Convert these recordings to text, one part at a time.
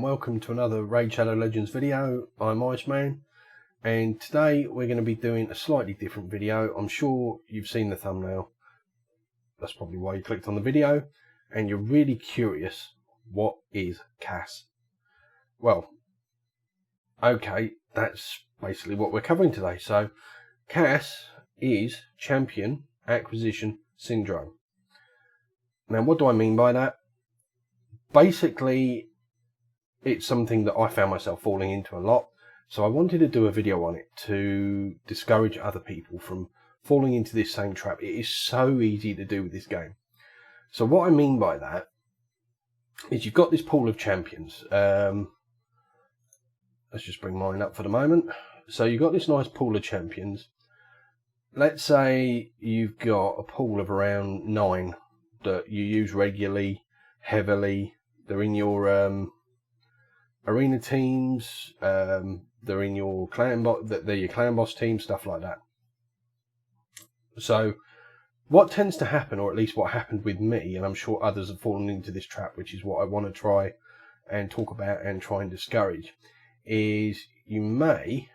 welcome to another Raid Shadow Legends video. I'm IceMan, and today we're going to be doing a slightly different video. I'm sure you've seen the thumbnail. That's probably why you clicked on the video, and you're really curious, what is CAS? Well, okay, that's basically what we're covering today. So CAS is Champion Acquisition Syndrome. Now, what do I mean by that? Basically, it's something that I found myself falling into a lot, so I wanted to do a video on it to discourage other people from falling into this same trap. It is so easy to do with this game. So what I mean by that is you've got this pool of champions. Let's just bring mine up for the moment. So you've got this nice pool of champions. Let's say you've got a pool of around 9 that you use regularly, heavily. They're in your arena teams, they're in your clan they're your clan boss team, stuff like that. So what tends to happen, or at least what happened with me, and I'm sure others have fallen into this trap, which is what I want to try and talk about and try and discourage, is you may,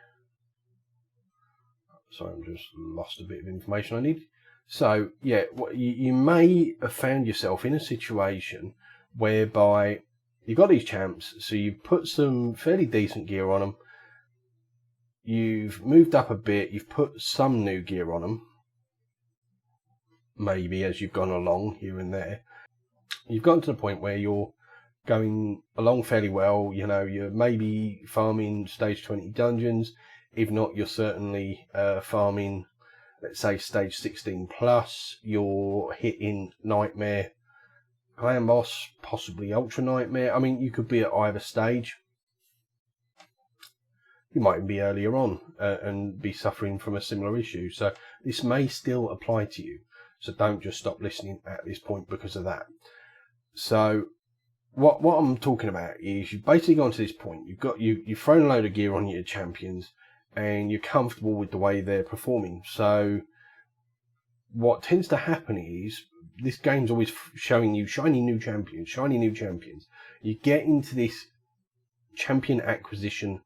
sorry, I'm just lost a bit of information I need. So yeah, you may have found yourself in a situation whereby you've got these champs, so you've put some fairly decent gear on them, you've moved up a bit, you've put some new gear on them, maybe as you've gone along here and there. You've gotten to the point where you're going along fairly well, you know, you're maybe farming stage 20 dungeons, if not, you're certainly farming, let's say, stage 16 plus, you're hitting Nightmare, Clan Boss, possibly Ultra Nightmare. I mean, you could be at either stage. You might even be earlier on and be suffering from a similar issue. So this may still apply to you. So don't just stop listening at this point because of that. So what I'm talking about is you've basically gone to this point. You've thrown a load of gear on your champions and you're comfortable with the way they're performing. So what tends to happen is this game's always showing you shiny new champions. You get into this champion acquisition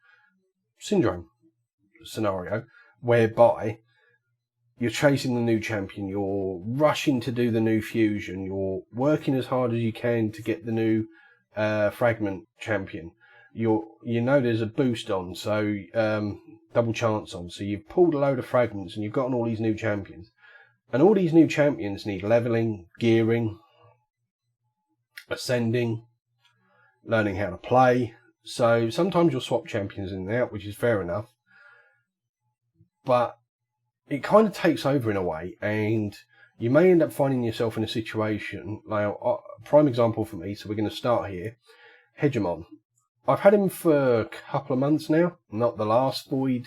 syndrome scenario whereby you're chasing the new champion, you're rushing to do the new fusion, you're working as hard as you can to get the new fragment champion. You know there's a boost on, so double chance on, so you've pulled a load of fragments and you've gotten all these new champions. And all these new champions need leveling, gearing, ascending, learning how to play. So sometimes you'll swap champions in and out, which is fair enough. But it kind of takes over in a way, and you may end up finding yourself in a situation. Now, prime example for me, so we're going to start here. Hegemon. I've had him for a couple of months now, not the last void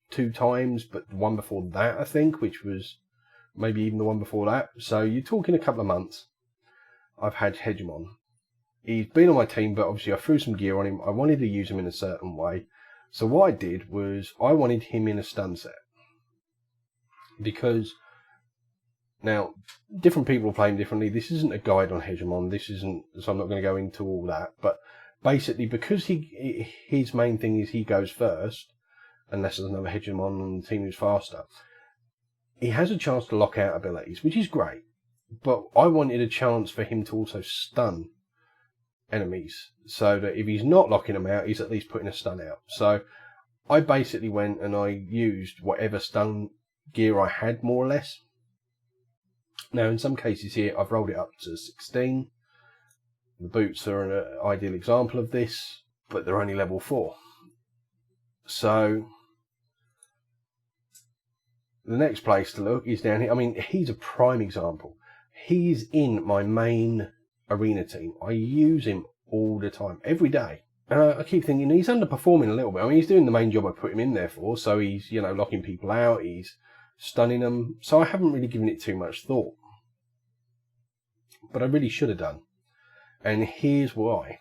2 times, but the one before that, I think, which was maybe even the one before that. So you're talking a couple of months. I've had Hegemon. He's been on my team, but obviously I threw some gear on him. I wanted to use him in a certain way. So what I did was I wanted him in a stun set. Because now, different people play him differently. This isn't a guide on Hegemon. This isn't, so I'm not going to go into all that. But basically, because his main thing is he goes first, unless there's another Hegemon on the team who's faster, he has a chance to lock out abilities, which is great. But I wanted a chance for him to also stun enemies, so that if he's not locking them out, he's at least putting a stun out. So I basically went and I used whatever stun gear I had, more or less. Now, in some cases here, I've rolled it up to 16. The boots are an ideal example of this, but they're only level 4. So the next place to look is down here. I mean, he's a prime example. He's in my main arena team. I use him all the time, every day. And I keep thinking he's underperforming a little bit. I mean, he's doing the main job I put him in there for. So he's, you know, locking people out. He's stunning them. So I haven't really given it too much thought. But I really should have done. And here's why.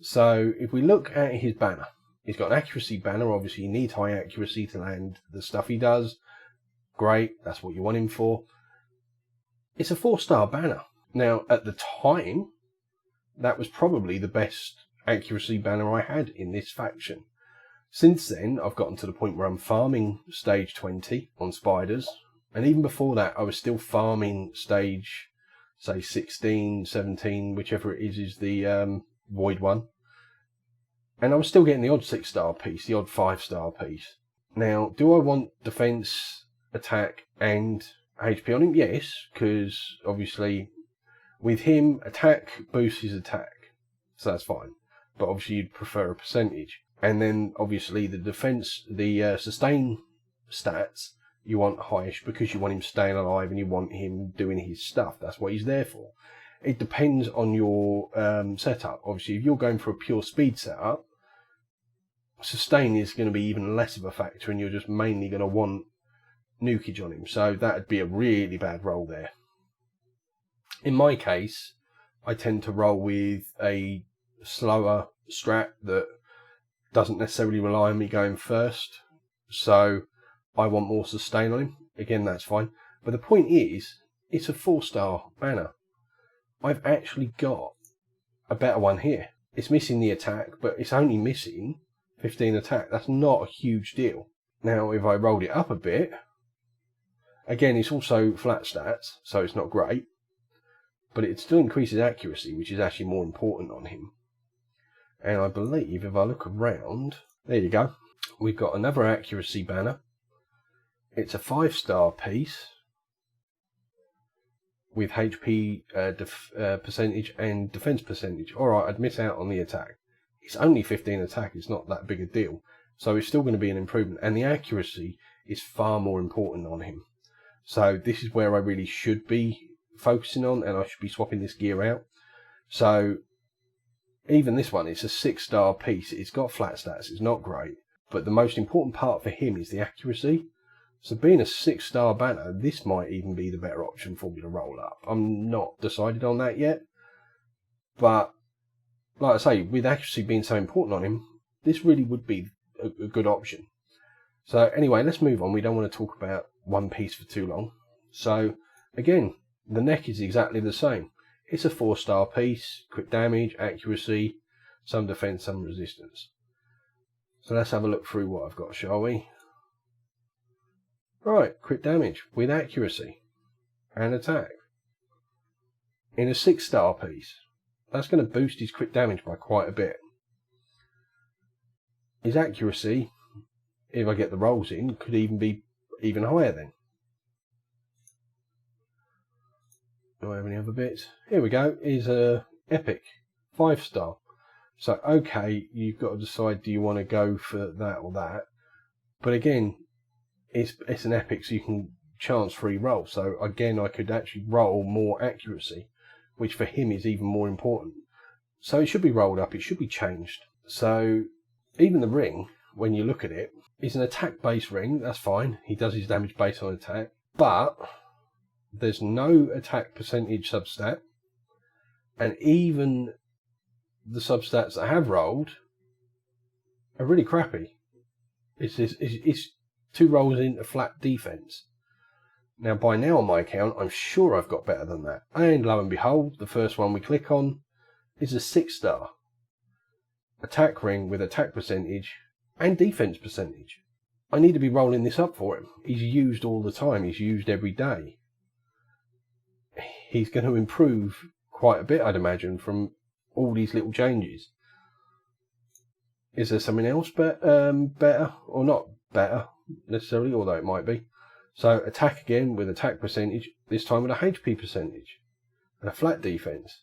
So if we look at his banner, he's got an accuracy banner. Obviously, he needs high accuracy to land the stuff he does. Great, that's what you want him for. It's a 4-star banner. Now, at the time, that was probably the best accuracy banner I had in this faction. Since then, I've gotten to the point where I'm farming stage 20 on spiders. And even before that, I was still farming stage, say, 16, 17, whichever it is the void one. And I was still getting the odd 6-star piece, the odd 5-star piece. Now, do I want defense, attack, and HP on him? Yes, because obviously with him, attack boosts his attack. So that's fine. But obviously you'd prefer a percentage. And then obviously the defense, the sustain stats, you want highish because you want him staying alive and you want him doing his stuff. That's what he's there for. It depends on your setup. Obviously, if you're going for a pure speed setup, sustain is going to be even less of a factor and you're just mainly going to want nukage on him. So that would be a really bad roll there. In my case, I tend to roll with a slower strat that doesn't necessarily rely on me going first. So I want more sustain on him. Again, that's fine. But the point is, it's a 4-star banner. I've actually got a better one here. It's missing the attack, but it's only missing 15 attack. That's not a huge deal. Now, if I rolled it up a bit, again, it's also flat stats, so it's not great. But it still increases accuracy, which is actually more important on him. And I believe if I look around, there you go. We've got another accuracy banner. It's a 5-star piece with HP percentage and defense percentage. Alright, I'd miss out on the attack. It's only 15 attack, it's not that big a deal. So it's still going to be an improvement. And the accuracy is far more important on him. So this is where I really should be focusing on, and I should be swapping this gear out. So even this one, it's a 6-star piece. It's got flat stats, it's not great. But the most important part for him is the accuracy. So being a 6-star banner, this might even be the better option for me to roll up. I'm not decided on that yet. But like I say, with accuracy being so important on him, this really would be a good option. So anyway, let's move on. We don't want to talk about one piece for too long. So again, the neck is exactly the same. It's a 4-star piece, crit damage, accuracy, some defense, some resistance. So let's have a look through what I've got, shall we? Right, crit damage with accuracy and attack. In a 6-star piece, that's going to boost his crit damage by quite a bit. His accuracy, if I get the rolls in, could even be even higher then. Do I have any other bits? Here we go, is a epic 5-star. So okay, you've got to decide, do you want to go for that or that? But again, it's an epic, so you can chance free roll. So again, I could actually roll more accuracy, which for him is even more important. So it should be rolled up, it should be changed. So even the ring, when you look at it, is an attack based ring. That's fine, he does his damage based on attack, but there's no attack percentage substat, and even the substats that I have rolled are really crappy. It's 2 rolls into flat defense. Now by now on my account, I'm sure I've got better than that. And lo and behold, the first one we click on is a 6-star. Attack ring with attack percentage and defense percentage. I need to be rolling this up for him. He's used all the time, he's used every day. He's going to improve quite a bit, I'd imagine, from all these little changes. Is there something else better? Or not better, necessarily, although it might be. So attack again with attack percentage, this time with a HP percentage. And a flat defense.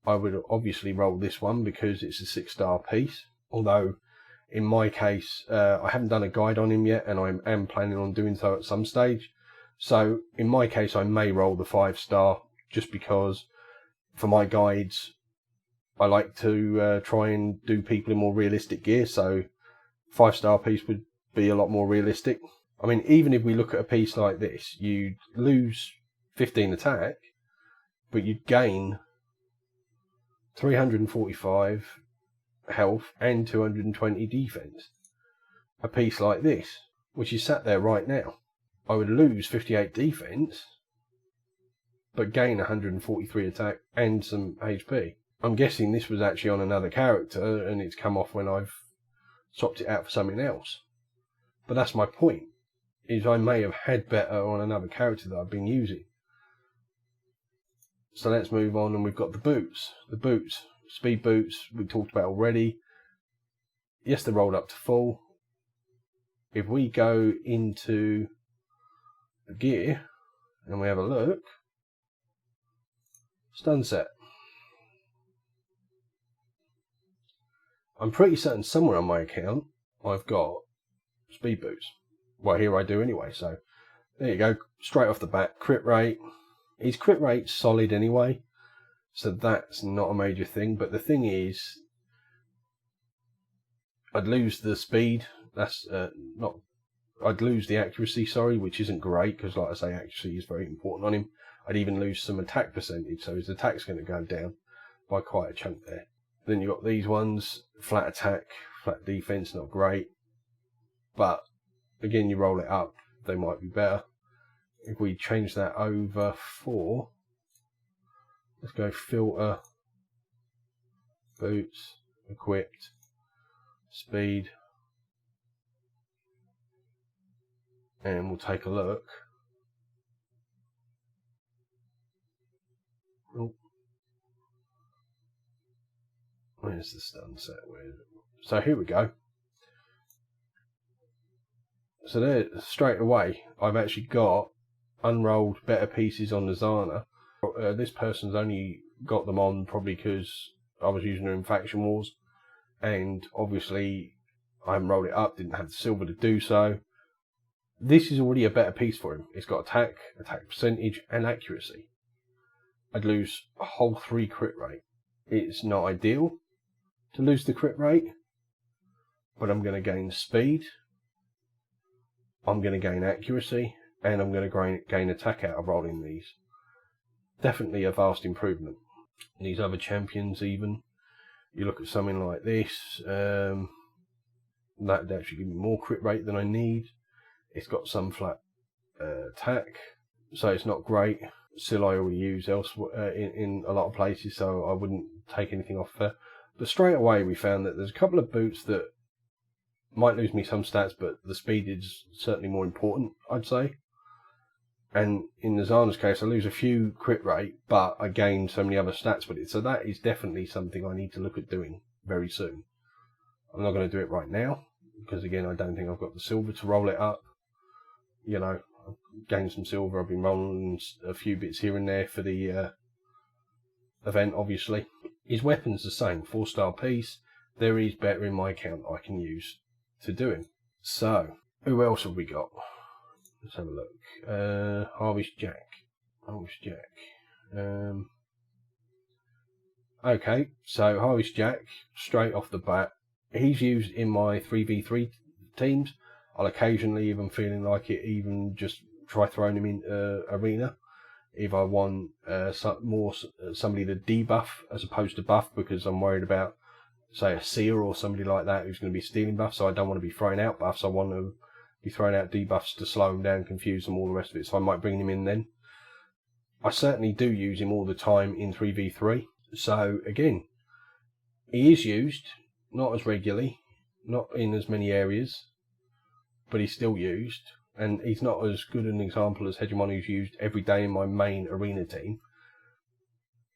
I would obviously roll this one because it's a 6-star piece. Although, in my case, I haven't done a guide on him yet, and I am planning on doing so at some stage. So, in my case, I may roll the 5-star, just because, for my guides, I like to try and do people in more realistic gear, so 5-star piece would be a lot more realistic. I mean, even if we look at a piece like this, you'd lose 15 attack, but you'd gain 345 health and 220 defense. A piece like this, which is sat there right now. I would lose 58 defense, but gain 143 attack and some HP. I'm guessing this was actually on another character and it's come off when I've swapped it out for something else. But that's my point, is I may have had better on another character that I've been using. So let's move on, and we've got the boots. The boots, speed boots, we talked about already. Yes, they're rolled up to full. If we go into the gear and we have a look, stun set. I'm pretty certain somewhere on my account I've got speed boots. Well, here I do anyway, so there you go. Straight off the bat, crit rate. His crit rate's solid anyway, so that's not a major thing. But the thing is, I'd lose the speed. That's I'd lose the accuracy, sorry, which isn't great, because like I say, accuracy is very important on him. I'd even lose some attack percentage, so his attack's going to go down by quite a chunk there. Then you've got these ones, flat attack, flat defense, not great. But again, you roll it up, they might be better. If we change that over for, let's go filter, boots, equipped, speed, and we'll take a look. Oh. Where's the stun set? So here we go. So there, straight away, I've actually got unrolled better pieces on the Zana. This person's only got them on probably because I was using her in Faction Wars, and obviously I haven't rolled it up, didn't have the silver to do so. This is already a better piece for him. It's got attack percentage, and accuracy. I'd lose a whole 3 crit rate. It's not ideal to lose the crit rate, but I'm going to gain speed, I'm going to gain accuracy, and I'm going to gain attack out of rolling these. Definitely a vast improvement. These other champions even, you look at something like this, that would actually give me more crit rate than I need. It's got some flat attack, so it's not great. Still, I already use elsewhere in a lot of places, so I wouldn't take anything off there. But straight away we found that there's a couple of boots that might lose me some stats, but the speed is certainly more important, I'd say. And in the Zana's case, I lose a few crit rate, but I gain so many other stats with it. So that is definitely something I need to look at doing very soon. I'm not going to do it right now, because again, I don't think I've got the silver to roll it up. You know, I've gained some silver, I've been rolling a few bits here and there for the event, obviously. His weapon's the same, 4-star piece. There is better in my account I can use to do him. So, who else have we got? Let's have a look. Harvest Jack. Okay, so Harvest Jack, straight off the bat, he's used in my 3v3 teams. I'll occasionally, if I'm feeling like it, even just try throwing him in arena. If I want somebody to debuff as opposed to buff, because I'm worried about, say, a seer or somebody like that who's going to be stealing buffs, so I don't want to be throwing out buffs. I want to be throwing out debuffs to slow them down, confuse them, all the rest of it, so I might bring him in then. I certainly do use him all the time in 3v3. So again, he is used, not as regularly, not in as many areas, but he's still used. And he's not as good an example as Hegemon, who's used every day in my main arena team.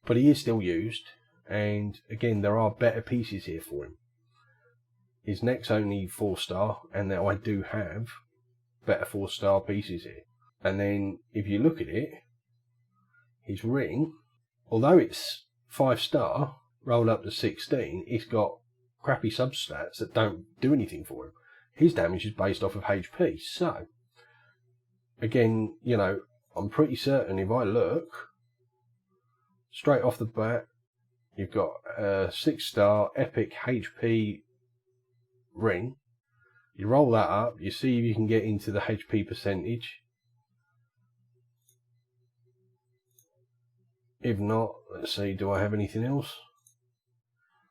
But he is still used, and again, there are better pieces here for him. His neck's only 4-star, and now I do have better 4-star pieces here. And then, if you look at it, his ring, although it's 5-star, rolled up to 16, it's got crappy substats that don't do anything for him. His damage is based off of HP, so again, you know, I'm pretty certain if I look straight off the bat, you've got a 6-star epic HP ring. You roll that up, you see if you can get into the HP percentage. If not, let's see, do I have anything else?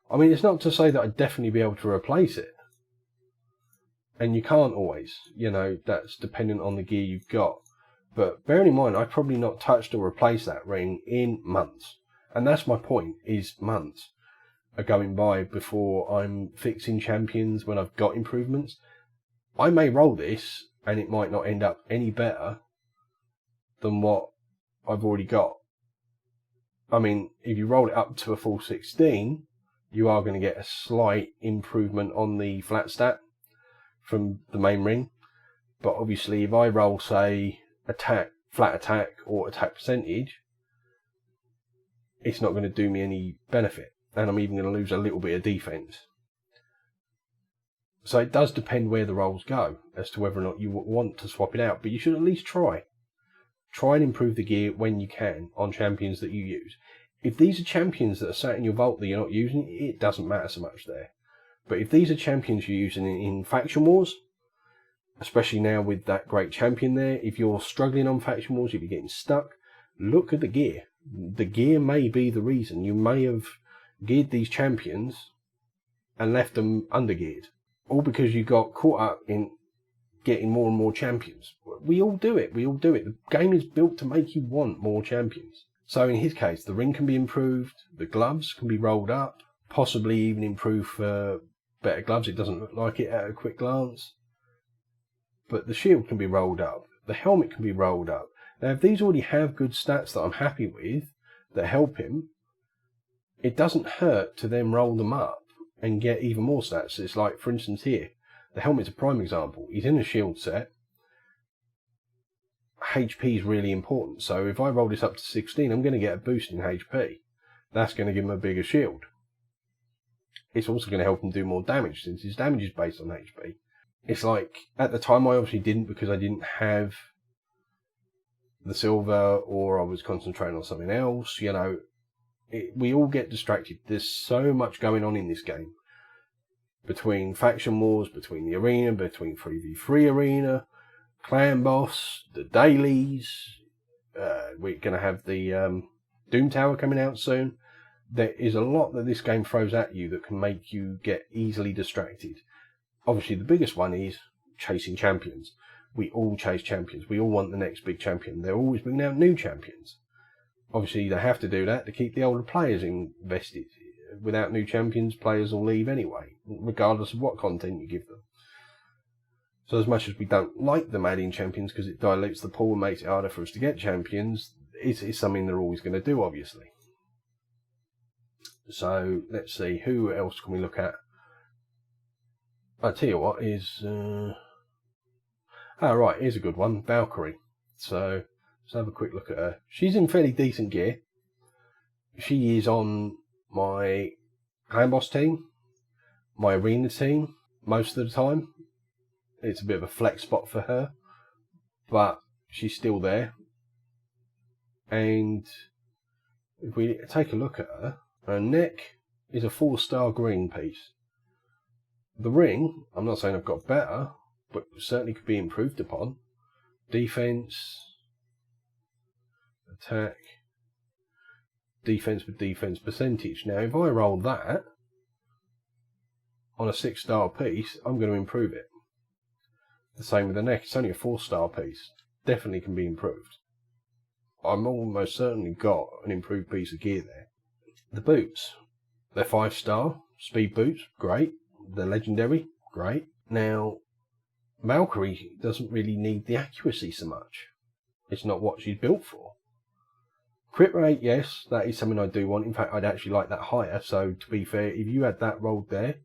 I mean, it's not to say that I'd definitely be able to replace it. And you can't always, you know, that's dependent on the gear you've got. But bearing in mind, I've probably not touched or replaced that ring in months. And that's my point, is months are going by before I'm fixing champions when I've got improvements. I may roll this and it might not end up any better than what I've already got. I mean, if you roll it up to a full 16, you are going to get a slight improvement on the flat stat from the main ring. But obviously, if I roll, say, attack, flat attack, or attack percentage, it's not going to do me any benefit. And I'm even going to lose a little bit of defense. So it does depend where the rolls go as to whether or not you want to swap it out. But you should at least try. Try and improve the gear when you can on champions that you use. If these are champions that are sat in your vault that you're not using, it doesn't matter so much there. But if these are champions you're using in faction wars, especially now with that great champion there, if you're struggling on faction wars, if you're getting stuck, look at the gear. The gear may be the reason. You may have geared these champions and left them undergeared. All because you got caught up in getting more and more champions. We all do it. We all do it. The game is built to make you want more champions. So in his case, the ring can be improved, the gloves can be rolled up, possibly even improve for better gloves. It doesn't look like it at a quick glance. But the shield can be rolled up. The helmet can be rolled up. Now, if these already have good stats that I'm happy with, that help him, it doesn't hurt to then roll them up and get even more stats. It's like, for instance, here, the helmet's a prime example. He's in a shield set. HP is really important. So if I roll this up to 16, I'm going to get a boost in HP. That's going to give him a bigger shield. It's also going to help him do more damage, since his damage is based on HP. It's like, at the time I obviously didn't, because I didn't have the silver, or I was concentrating on something else, you know. We all get distracted. There's so much going on in this game. Between faction wars, between the arena, between 3v3 arena, clan boss, the dailies. We're going to have the Doom Tower coming out soon. There is a lot that this game throws at you that can make you get easily distracted. Obviously, the biggest one is chasing champions. We all chase champions. We all want the next big champion. They're always bringing out new champions. Obviously, they have to do that to keep the older players invested. Without new champions, players will leave anyway, regardless of what content you give them. So as much as we don't like them adding champions because it dilutes the pool and makes it harder for us to get champions, it's something they're always going to do, obviously. So let's see, who else can we look at? I'll tell you what is... right, here's a good one, Valkyrie. So let's have a quick look at her. She's in fairly decent gear. She is on my clan boss team, my arena team, most of the time. It's a bit of a flex spot for her, but she's still there. And if we take a look at her, her neck is a 4-star green piece. The ring, I'm not saying I've got better, but certainly could be improved upon. Defense, attack, defense with defense percentage. Now, if I roll that on a 6-star piece, I'm going to improve it. The same with the neck. It's only a 4-star piece. Definitely can be improved. I'm almost certainly got an improved piece of gear there. The boots, they're 5-star speed boots. Great. They're legendary. Great. Now, Valkyrie doesn't really need the accuracy so much. It's not what she's built for. Crit rate, yes, that is something I do want. In fact, I'd actually like that higher. So, to be fair, if you had that rolled there,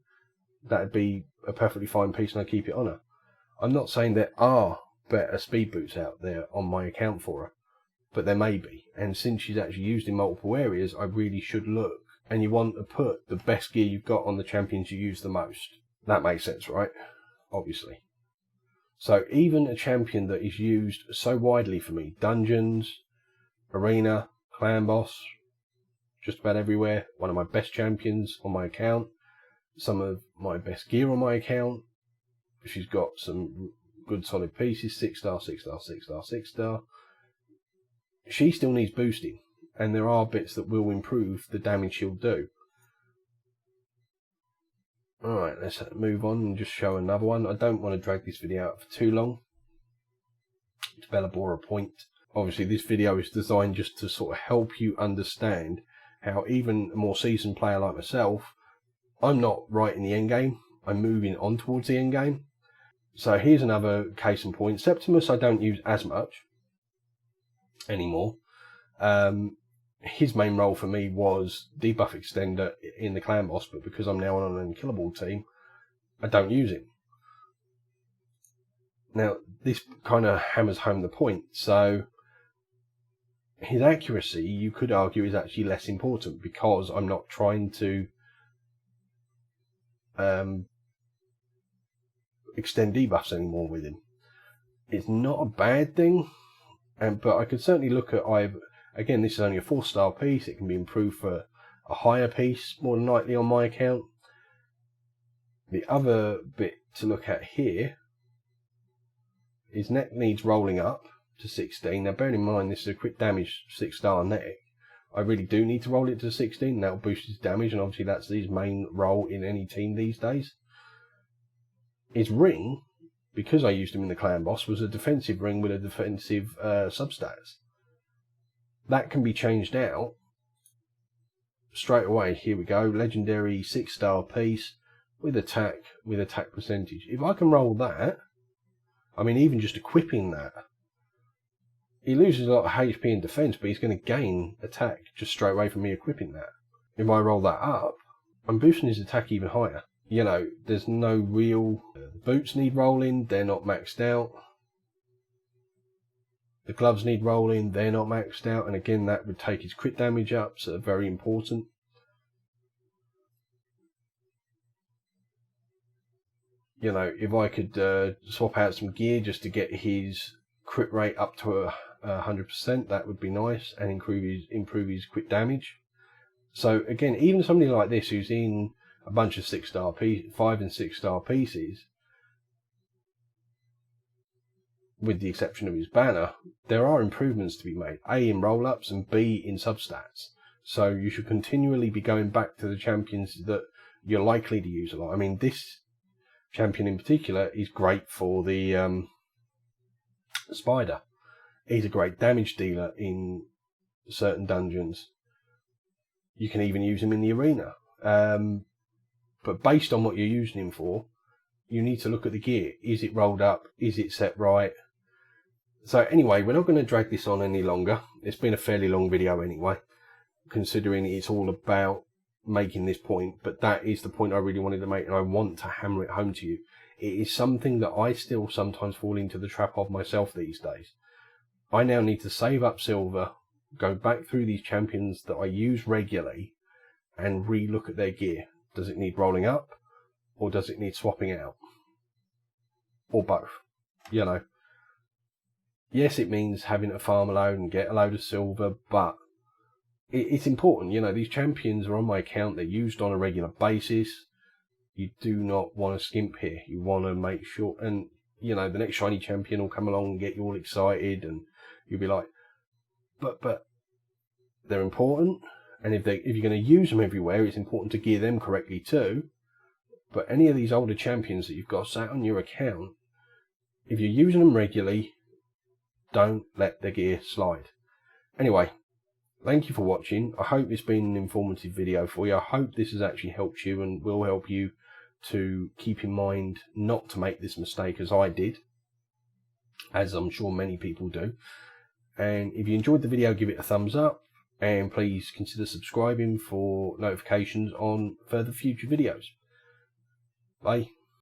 that'd be a perfectly fine piece and I'd keep it on her. I'm not saying there are better speed boots out there on my account for her, but there may be. And since she's actually used in multiple areas, I really should look. And you want to put the best gear you've got on the champions you use the most. That makes sense, right? Obviously. So even a champion that is used so widely for me, dungeons, arena, clan boss, just about everywhere, one of my best champions on my account, some of my best gear on my account. She's got some good solid pieces, 6-star, 6-star, 6-star, 6-star. She still needs boosting, and there are bits that will improve the damage she'll do. Alright, let's move on and just show another one. I don't want to drag this video out for too long. To belabore a point. Obviously, this video is designed just to sort of help you understand how even a more seasoned player like myself, I'm not right in the end game. I'm moving on towards the end game. So here's another case in point. Septimus I don't use as much anymore. His main role for me was debuff extender in the clan boss, but because I'm now on an unkillable team, I don't use him. Now, this kind of hammers home the point. So his accuracy, you could argue, is actually less important because I'm not trying to extend debuffs anymore with him. It's not a bad thing, but I could certainly look at either. Again, this is only a 4-star piece. It can be improved for a higher piece, more than likely on my account. The other bit to look at here, his neck needs rolling up to 16. Now, bearing in mind this is a quick damage 6-star neck, I really do need to roll it to 16. That will boost his damage, and obviously that's his main role in any team these days. His ring, because I used him in the clan boss, was a defensive ring with a defensive substats. That can be changed out straight away. Here we go, legendary 6-star piece with attack percentage. If I can roll that, I mean, even just equipping that, he loses a lot of HP and defense, but he's going to gain attack just straight away from me equipping that. If I roll that up, I'm boosting his attack even higher. You know, there's no real... The boots need rolling, they're not maxed out. The gloves need rolling, they're not maxed out, and again that would take his crit damage up, so very important. You know, if I could swap out some gear just to get his crit rate up to 100%, that would be nice, and improve his crit damage. So again, even somebody like this who's in a bunch of 5 and 6-star pieces, with the exception of his banner, there are improvements to be made. A, in roll-ups, and B, in substats. So you should continually be going back to the champions that you're likely to use a lot. I mean, this champion in particular is great for the spider. He's a great damage dealer in certain dungeons. You can even use him in the arena. But based on what you're using him for, you need to look at the gear. Is it rolled up? Is it set right? So anyway, we're not going to drag this on any longer. It's been a fairly long video anyway, considering it's all about making this point. But that is the point I really wanted to make, and I want to hammer it home to you. It is something that I still sometimes fall into the trap of myself these days. I now need to save up silver, go back through these champions that I use regularly, and re-look at their gear. Does it need rolling up, or does it need swapping out? Or both, you know. Yes, it means having to farm a load and get a load of silver, but it's important. You know, these champions are on my account. They're used on a regular basis. You do not want to skimp here. You want to make sure, and, you know, the next shiny champion will come along and get you all excited, and you'll be like, but they're important. And if you're going to use them everywhere, it's important to gear them correctly too. But any of these older champions that you've got sat on your account, if you're using them regularly, don't let the gear slide. Anyway, thank you for watching. I hope it's been an informative video for you. I hope this has actually helped you and will help you to keep in mind not to make this mistake as I did, as I'm sure many people do. And if you enjoyed the video, give it a thumbs up, and please consider subscribing for notifications on further future videos. Bye.